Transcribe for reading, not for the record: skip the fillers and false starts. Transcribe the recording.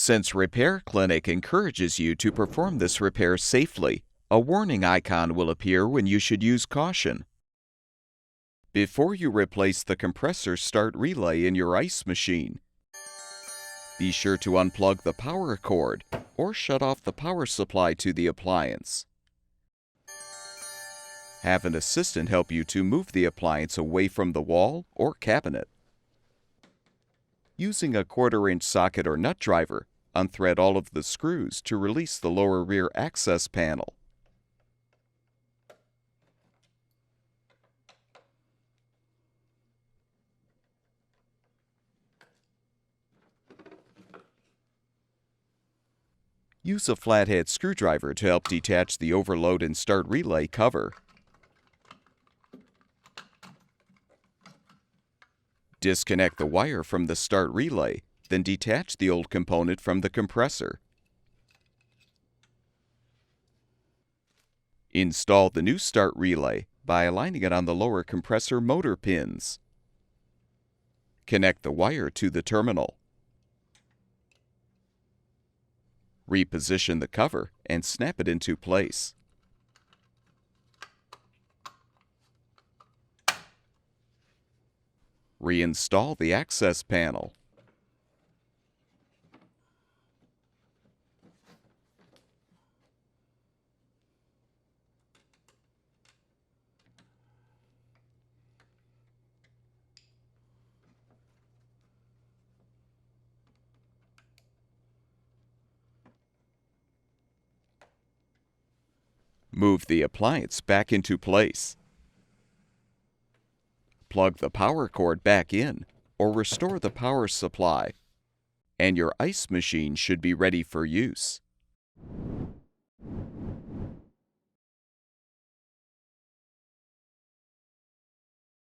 Since Repair Clinic encourages you to perform this repair safely, a warning icon will appear when you should use caution. Before you replace the compressor start relay in your ice machine, be sure to unplug the power cord or shut off the power supply to the appliance. Have an assistant help you to move the appliance away from the wall or cabinet. Using a 1/4-inch socket or nut driver, unthread all of the screws to release the lower rear access panel. Use a flathead screwdriver to help detach the overload and start relay cover. Disconnect the wire from the start relay, then detach the old component from the compressor. Install the new start relay by aligning it on the lower compressor motor pins. Connect the wire to the terminal. Reposition the cover and snap it into place. Reinstall the access panel. Move the appliance back into place. Plug the power cord back in or restore the power supply, and your ice machine should be ready for use.